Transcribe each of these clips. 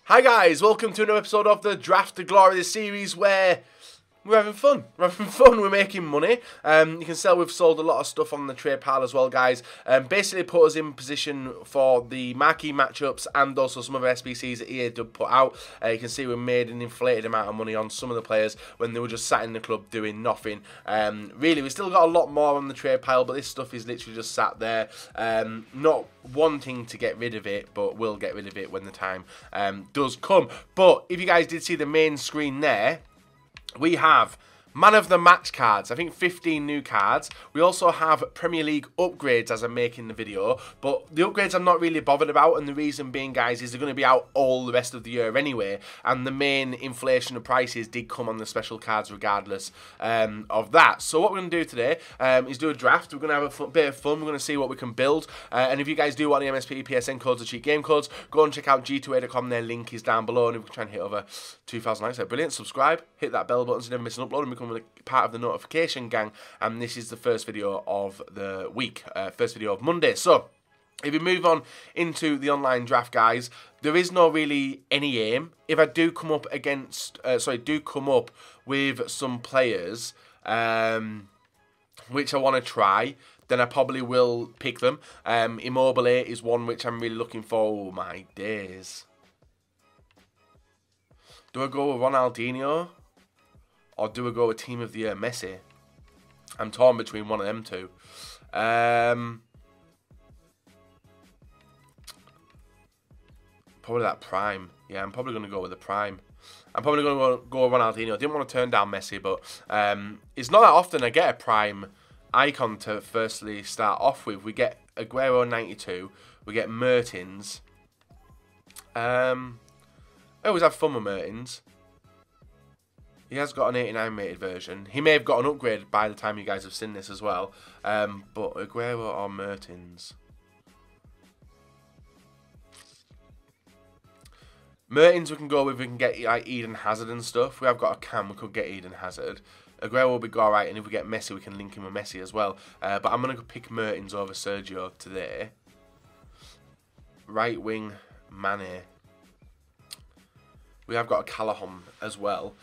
Hi guys, welcome to another episode of the Draft to Glory, the series where we're having fun. We're making money. You can tell we've sold a lot of stuff on the trade pile as well, guys. Basically put us in position for the marquee matchups and also some of the SBCs that EA did put out. You can see we made an inflated amount of money on some of the players when they were just sat in the club doing nothing. Really, we still got a lot more on the trade pile, but this stuff is literally just sat there. Not wanting to get rid of it, but we'll get rid of it when the time does come. But if you guys did see the main screen there, we have Man of the Match cards. I think 15 new cards. We also have Premier League upgrades as I'm making the video. But the upgrades I'm not really bothered about. And the reason being, guys, is they're going to be out all the rest of the year anyway. And the main inflation of prices did come on the special cards regardless of that. So what we're going to do today is do a draft. We're going to have a bit of fun. We're going to see what we can build. And if you guys do want the MSP, PSN codes or cheat game codes, go and check out g2a.com. Their link is down below. And if we can try and hit over 2,000 likes, brilliant. Subscribe. Hit that bell button so you never miss an upload and become a part of the notification gang. And this is the first video of the week, first video of Monday. So if we move on into the online draft, guys, there is no really any aim. If I do come up against, come up with some players which I want to try, then I probably will pick them. Immobile is one which I'm really looking for. Oh my days. Do I go with Ronaldinho? Or do we go with Team of the Year Messi? I'm torn between one of them two. Probably that Prime. Yeah, I'm probably going to go with the Prime. I'm probably going to go with Ronaldinho. I didn't want to turn down Messi, but it's not that often I get a Prime icon to firstly start off with. We get Aguero 92. We get Mertens. I always have fun with Mertens. He has got an 89 rated version. He may have got an upgrade by the time you guys have seen this as well. But Aguero or Mertens? Mertens we can go with. We can get like Eden Hazard and stuff. We have got a cam. We could get Eden Hazard. Aguero will be alright. And if we get Messi, we can link him with Messi as well. But I'm going to pick Mertens over Sergio today. Right wing, Mane. We have got a Callahan as well,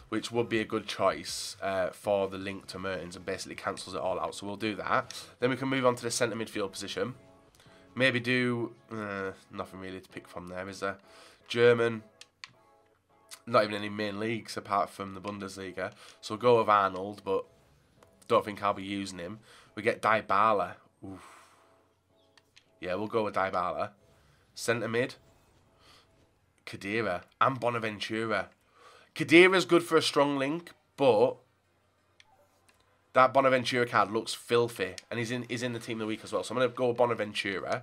which would be a good choice for the link to Mertens and basically cancels it all out. So we'll do that. Then we can move on to the centre midfield position. Maybe do nothing really to pick from there, is there? German. Not even any main leagues apart from the Bundesliga. So we'll go with Arnold, but don't think I'll be using him. We get Dybala. Oof. Yeah, we'll go with Dybala. Centre mid. Khedira and Bonaventura. Khedira's good for a strong link, but that Bonaventura card looks filthy, and he's in the team of the week as well. So I'm going to go with Bonaventura.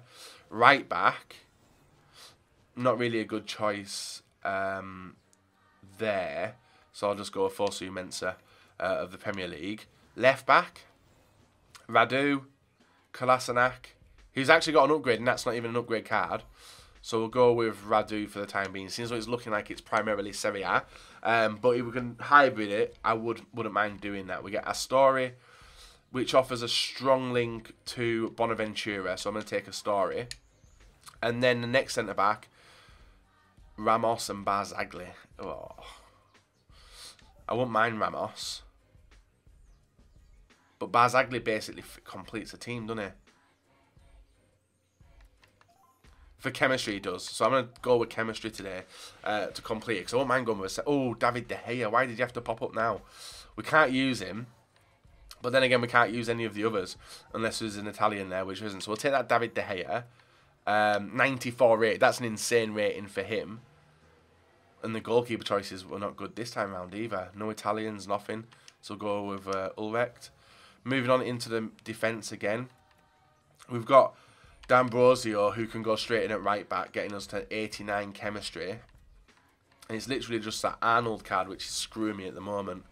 Right back, not really a good choice there, so I'll just go with Fosu Mensah of the Premier League. Left back, Radu, Kolasinac. He's actually got an upgrade, and that's not even an upgrade card. So we'll go with Radu for the time being. Seems like it's looking like it's primarily Serie A. But if we can hybrid it, I wouldn't mind doing that. We get Astori, which offers a strong link to Bonaventura. So I'm going to take Astori. And then the next centre-back, Ramos and Barzagli. Oh. I wouldn't mind Ramos. But Barzagli basically completes the team, doesn't he? For chemistry, he does. So I'm going to go with chemistry today to complete it. Because I won't mind going with a... Oh, David De Gea. Why did you have to pop up now? We can't use him. But then again, we can't use any of the others. Unless there's an Italian there, which isn't. So we'll take that David De Gea. 94 rate. That's an insane rating for him. And the goalkeeper choices were not good this time around either. No Italians, nothing. So we'll go with Ulrecht. Moving on into the defence again. We've got D'Ambrosio, who can go straight in at right back, getting us to 89 chemistry. And it's literally just that Arnold card, which is screwing me at the moment.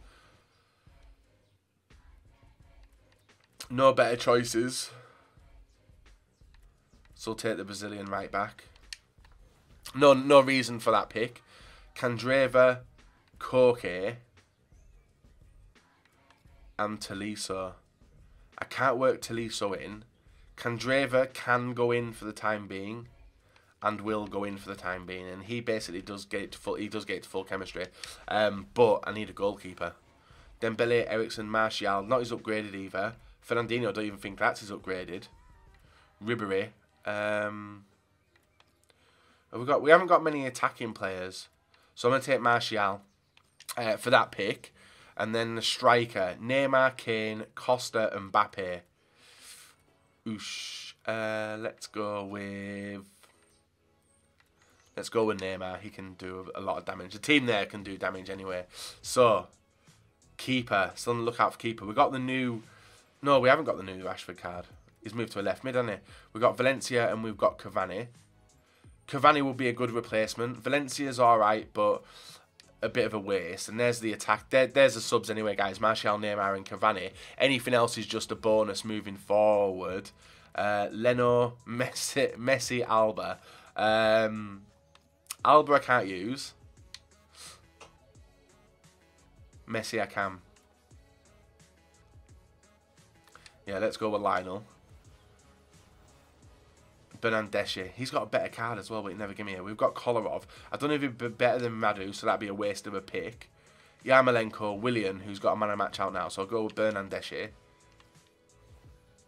No better choices. So we'll take the Brazilian right back. No reason for that pick. Candreva, Koke, and Tolisso. I can't work Tolisso in. Candreva can go in for the time being. and will go in for the time being. And he basically does get it to full. He does get it to full chemistry. But I need a goalkeeper. Dembele, Eriksen, Martial, not his upgraded either. Fernandinho, I don't even think that's his upgraded. Ribery. We haven't got many attacking players, so I'm gonna take Martial for that pick, and then the striker: Neymar, Kane, Costa, and Mbappe. Oosh. Let's go with Neymar. He can do a lot of damage. The team there can do damage anyway. So, keeper. Still on the lookout for keeper. We got the new. No, we haven't got the new Rashford card. He's moved to a left mid, hasn't he? We've got Valencia and we've got Cavani. Cavani will be a good replacement. Valencia's alright, but a bit of a waste. And there's the attack. There's the subs anyway, guys. Martial, Neymar and Cavani. Anything else is just a bonus moving forward. Leno, Messi, Alba. Alba I can't use. Messi I can. Yeah, let's go with Lionel. Bernardeschi. He's got a better card as well, but he never give me it. We've got Kolarov. I don't know if he'd be better than Madu, so that'd be a waste of a pick. Yarmolenko, Willian, who's got a man of match out now, so I'll go with Bernardeschi.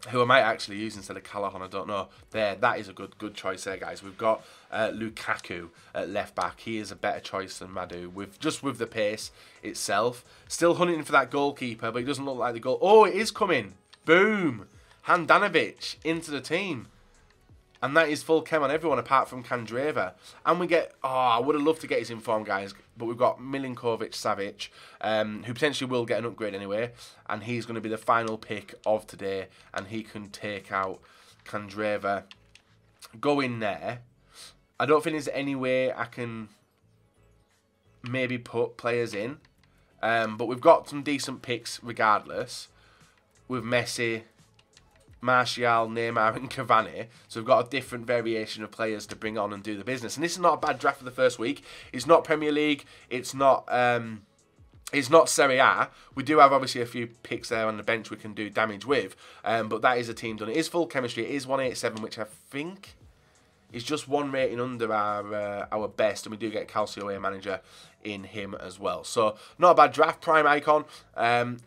Who I might actually use instead of Callahan, I don't know. There, that is a good choice there, guys. We've got Lukaku at left back. He is a better choice than Madu, with the pace itself. Still hunting for that goalkeeper, but he doesn't look like the goal. Oh, it is coming. Boom. Handanovic into the team. And that is full chem on everyone apart from Kandreva. And we get... Oh, I would have loved to get his inform, guys. But we've got Milinkovic-Savic, who potentially will get an upgrade anyway. And he's going to be the final pick of today. And he can take out Kandreva. Go in there. I don't think there's any way I can maybe put players in. But we've got some decent picks regardless. With Messi, Martial, Neymar and Cavani. So we've got a different variation of players to bring on and do the business. And this is not a bad draft for the first week. It's not Premier League. It's not Serie A. We do have obviously a few picks there on the bench we can do damage with. But that is a team done. It is full chemistry. It is 187, which I think is just one rating under our best. And we do get Calcio A manager in him as well. So, not a bad draft. Prime icon.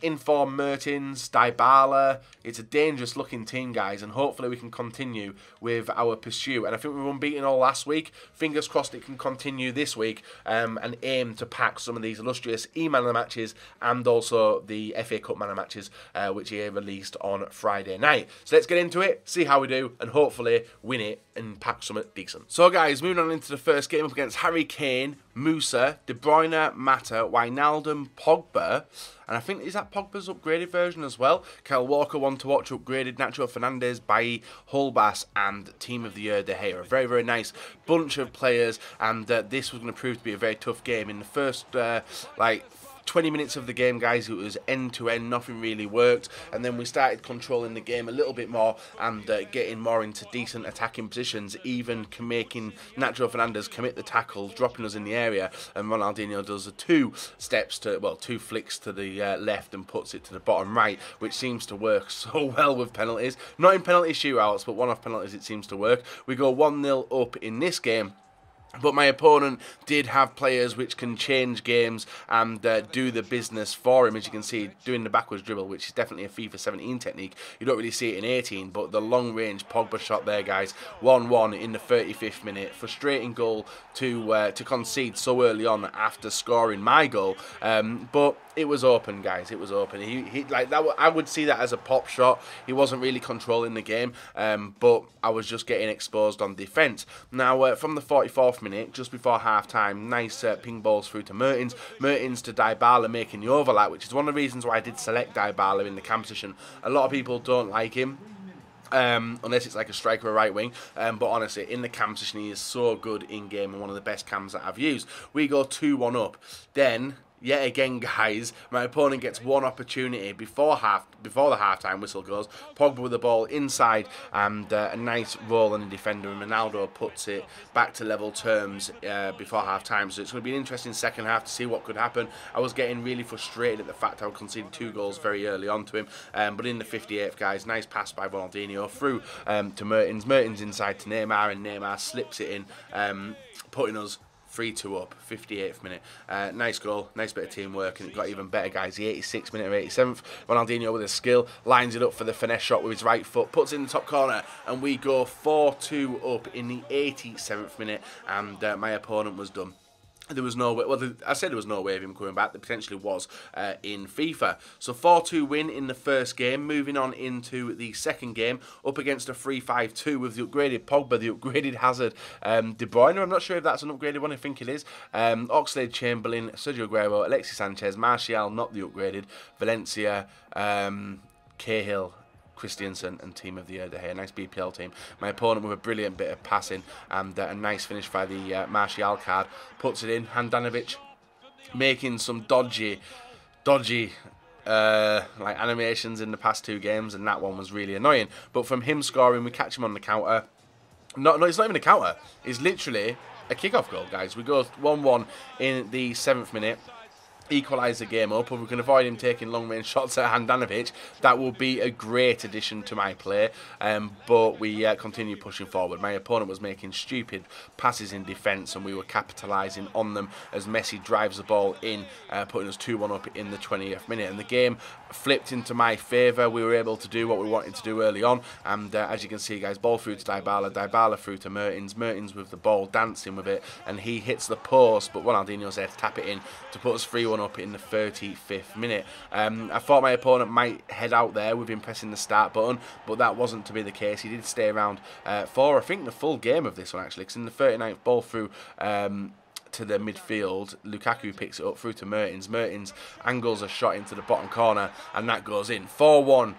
Inform Mertens, Dybala. It's a dangerous looking team, guys. And hopefully we can continue with our pursuit. And I think we were unbeaten all last week. Fingers crossed it can continue this week. And aim to pack some of these illustrious E-Man of the matches. And also the FA Cup man of matches. Which he released on Friday night. So let's get into it. See how we do. And hopefully win it. And pack something decent. So guys, moving on into the first game up against Harry Kane, Musa, De Bruyne, Mata, Wijnaldum, Pogba, and I think, is that Pogba's upgraded version as well? Kyle Walker, One to Watch, upgraded, Nacho Fernandez, Bailly, Holbas, and Team of the Year, De Gea. A very, very nice bunch of players, and this was going to prove to be a very tough game. In the first, 20 minutes of the game, guys, it was end-to-end, nothing really worked, and then we started controlling the game a little bit more and getting more into decent attacking positions, even making Nacho Fernandez commit the tackle, dropping us in the area, and Ronaldinho does two flicks to the left and puts it to the bottom right, which seems to work so well with penalties. Not in penalty shootouts, but one-off penalties it seems to work. We go 1-0 up in this game. But my opponent did have players which can change games and do the business for him. As you can see, doing the backwards dribble, which is definitely a FIFA 17 technique. You don't really see it in 18, but the long-range Pogba shot there, guys. 1-1 in the 35th minute. Frustrating goal to concede so early on after scoring my goal. But it was open, guys. It was open. He like that. I would see that as a pop shot. He wasn't really controlling the game, but I was just getting exposed on defence. Now, from the 44th minute, just before half-time, nice ping balls through to Mertens. Mertens to Dybala, making the overlap, which is one of the reasons why I did select Dybala in the cam position. A lot of people don't like him. Unless it's like a striker or right wing, but honestly, in the cam position, he is so good in game and one of the best cams that I've used. We go 2-1 up. Then yet again, guys, my opponent gets one opportunity before the half-time whistle goes. Pogba with the ball inside, and a nice roll on the defender, and Ronaldo puts it back to level terms before half-time. So it's going to be an interesting second half to see what could happen. I was getting really frustrated at the fact I conceded 2 goals very early on to him, but in the 58th, guys, nice pass by Ronaldinho through to Mertens. Mertens inside to Neymar, and Neymar slips it in, putting us 3-2 up, 58th minute. Nice goal, nice bit of teamwork, and it got even better, guys. The 86th minute or 87th, Ronaldinho with a skill, lines it up for the finesse shot with his right foot, puts it in the top corner, and we go 4-2 up in the 87th minute, and my opponent was done. There was no way, well, I said there was no way of him coming back. There potentially was in FIFA. So 4-2 win in the first game. Moving on into the second game, up against a 3-5-2 with the upgraded Pogba, the upgraded Hazard, De Bruyne. I'm not sure if that's an upgraded one. I think it is. Oxlade, Chamberlain, Sergio Aguero, Alexis Sanchez, Martial, not the upgraded, Valencia, Cahill, Christiansen, and team of the year De Gea. Nice BPL team. My opponent with a brilliant bit of passing and a nice finish by the Martial card. Puts it in. Handanovic making some dodgy like animations in the past 2 games, and that one was really annoying. But from him scoring, we catch him on the counter. No, it's not even a counter. It's literally a kickoff goal, guys. We go 1-1 in the 7th minute. Equalise the game up, and we can avoid him taking long-range shots at Handanovic. That will be a great addition to my play, but we continue pushing forward. My opponent was making stupid passes in defence, and we were capitalising on them as Messi drives the ball in, putting us 2-1 up in the 20th minute, and the game flipped into my favour. We were able to do what we wanted to do early on, and as you can see, guys, ball through to Dybala through to Mertens with the ball, dancing with it, and he hits the post, but Ronaldinho's there to tap it in to put us 3-1 up in the 35th minute. I thought my opponent might head out there with him pressing the start button, but that wasn't to be the case. He did stay around for, I think, the full game of this one, actually, because in the 39th, ball through to the midfield, Lukaku picks it up through to Mertens. Mertens angles a shot into the bottom corner, and that goes in. 4-1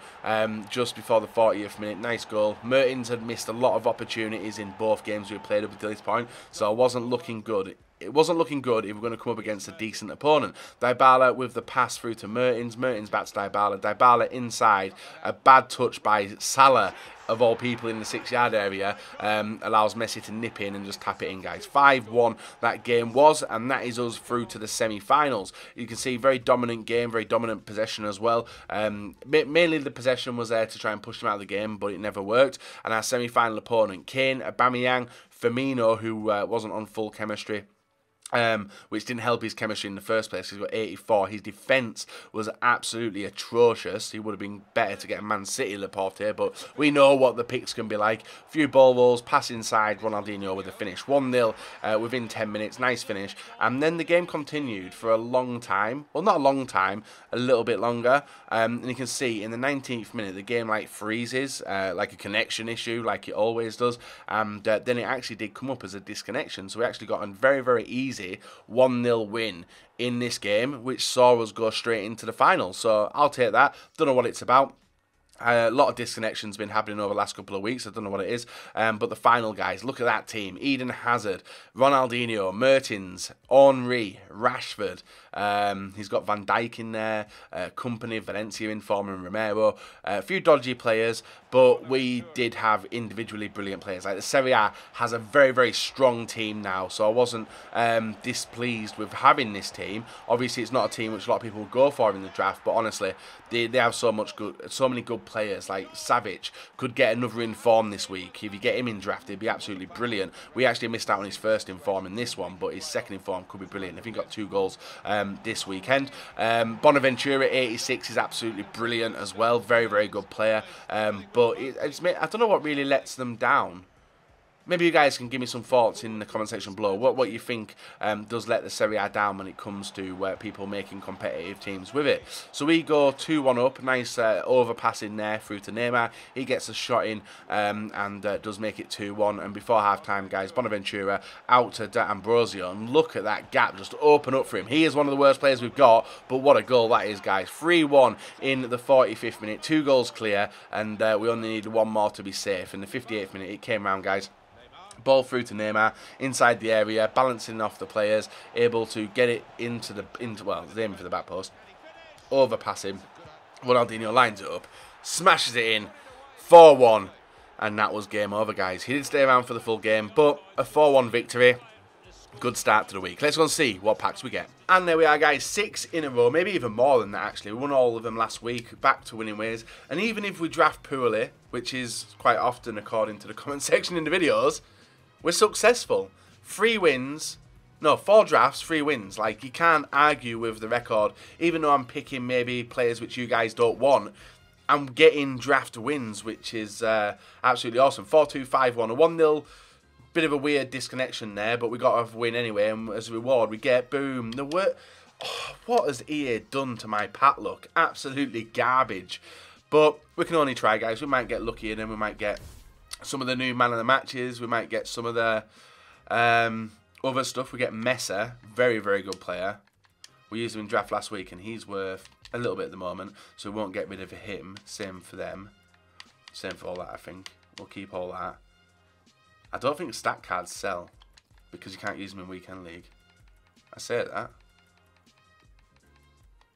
just before the 40th minute. Nice goal. Mertens had missed a lot of opportunities in both games we played up until this point, so it wasn't looking good. It wasn't looking good if we're going to come up against a decent opponent. Dybala with the pass through to Mertens. Mertens back to Dybala. Dybala inside. A bad touch by Salah, of all people, in the 6-yard area, allows Messi to nip in and just tap it in, guys. 5-1 that game was, and that is us through to the semi-finals. You can see very dominant game, very dominant possession as well. Mainly the possession was there to try and push them out of the game, but it never worked. And our semi-final opponent, Kane, Aubameyang, Firmino, who wasn't on full chemistry, which didn't help his chemistry in the first place. He's got 84. His defence was absolutely atrocious. He would have been better to get a Man City Laporte, but we know what the picks can be like. A few ball rolls, pass inside, Ronaldinho with a finish. 1-0 within 10 minutes. Nice finish. And then the game continued for a long time. Well, not a long time, a little bit longer. And you can see in the 19th minute, the game like freezes, like a connection issue, like it always does. And then it actually did come up as a disconnection. So we actually got a very, very easy 1-0 win in this game, which saw us go straight into the final. So I'll take that. Don't know what it's about. A lot of disconnections been happening over the last couple of weeks. I don't know what it is. But the final, guys, look at that team. Eden Hazard, Ronaldinho, Mertens, Henry, Rashford. He's got Van Dijk in there, Company, Valencia in form, and Romero. A few dodgy players, but we did have individually brilliant players. Like the Serie A has a very, very strong team now, so I wasn't displeased with having this team. Obviously, it's not a team which a lot of people will go for in the draft, but honestly, they have so many good players. Like Savic could get another in form this week. If you get him in draft, it'd be absolutely brilliant. We actually missed out on his first in form in this one, but his second in form could be brilliant. If he got 2 goals this weekend. Bonaventura 86 is absolutely brilliant as well. Very, very good player. But I don't know what really lets them down. Maybe you guys can give me some thoughts in the comment section below. What you think does let the Serie A down when it comes to people making competitive teams with it. So we go 2-1 up. Nice overpass in there through to Neymar. He gets a shot in and does make it 2-1. And before half-time, guys, Bonaventura out to D'Ambrosio. And look at that gap just open up for him. He is one of the worst players we've got, but what a goal that is, guys. 3-1 in the 45th minute. 2 goals clear, and we only need 1 more to be safe. In the 58th minute, it came round, guys. Ball through to Neymar, inside the area, balancing off the players, able to get it well, he's aiming for the back post, overpass him. Ronaldinho lines it up, smashes it in, 4-1, and that was game over, guys. He did stay around for the full game, but a 4-1 victory. Good start to the week. Let's go and see what packs we get. And there we are, guys. 6 in a row, maybe even more than that, actually. We won all of them last week, back to winning ways. And even if we draft poorly, which is quite often according to the comment section in the videos, we're successful. 3 wins. No, 4 drafts, 3 wins. Like, you can't argue with the record. Even though I'm picking maybe players which you guys don't want, I'm getting draft wins, which is absolutely awesome. 4-2, 5-1, a 1-0. Bit of a weird disconnection there, but we got a win anyway, and as a reward we get, boom, what has EA done to my pack luck? Absolutely garbage. But we can only try, guys. We might get lucky, and then we might get some of the new man of the matches, we might get some of the other stuff. We get Messi, very, very good player. We used him in draft last week, and he's worth a little bit at the moment, so we won't get rid of him. Same for them. Same for all that, I think. We'll keep all that. I don't think stat cards sell because you can't use them in Weekend League. I say that.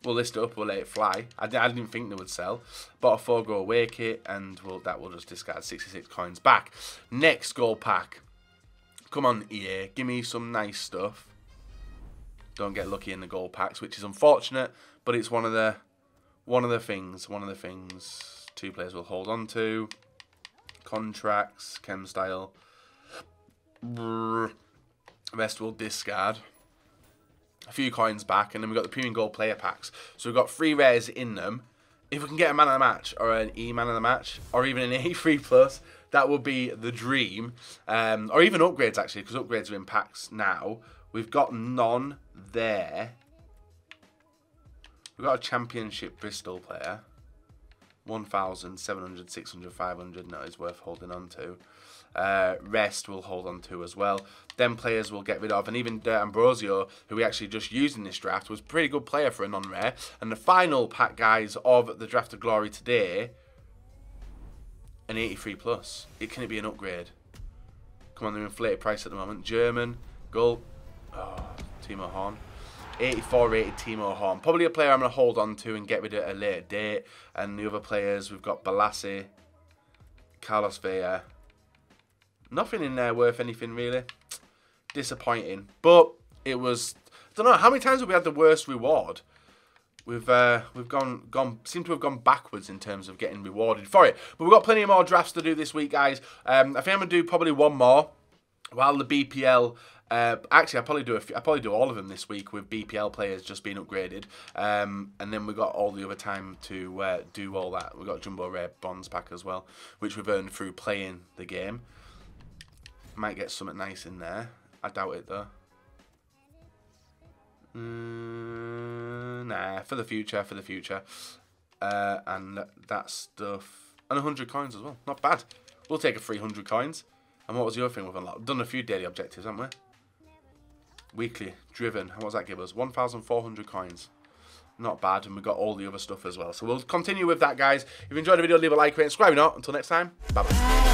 We'll list it up, we'll let it fly. I didn't think they would sell. Bought a 4-go away kit, and that will just discard 66 coins back. Next gold pack. Come on, EA, give me some nice stuff. Don't get lucky in the gold packs, which is unfortunate, but it's one of the things 2 players will hold on to. Contracts, chem style. Rest will discard. A few coins back, and then we've got the premium gold player packs. So we've got 3 rares in them. If we can get a man of the match, or an E man of the match, or even an A3 plus, that would be the dream. Or even upgrades, actually, because upgrades are in packs now. We've got none there. We've got a championship Bristol player. 1,000, 700, 600, 500. No, it's worth holding on to. Rest we'll hold on to as well. Them players we'll get rid of. And even Ambrosio, who we actually just used in this draft, was a pretty good player for a non-rare. And the final pack, guys, of the Draft of Glory today, an 83 plus. Can it be an upgrade? Come on, they're inflated price at the moment. German, Gull. Oh, Timo Horn. 84 rated Timo Horn. Probably a player I'm going to hold on to and get rid of at a later date. And the other players, we've got Balassi, Carlos Vela. Nothing in there worth anything, really. Disappointing. But it was, I don't know, how many times have we had the worst reward? We've seem to have gone backwards in terms of getting rewarded for it. But we've got plenty of more drafts to do this week, guys. I think I'm going to do probably one more while the BPL... actually, I'll probably do all of them this week with BPL players just being upgraded, and then we got all the other time to do all that. We got Jumbo Rare Bonds pack as well, which we've earned through playing the game. Might get something nice in there. I doubt it though. Nah, for the future, and that stuff, and 100 coins as well. Not bad. We'll take a 300 coins. And what was the other thing we've unlocked? We've done a few daily objectives, haven't we? Weekly, driven. And what does that give us? 1,400 coins. Not bad. And we've got all the other stuff as well. So we'll continue with that, guys. If you enjoyed the video, leave a like, rate, and subscribe. If not, until next time, bye-bye.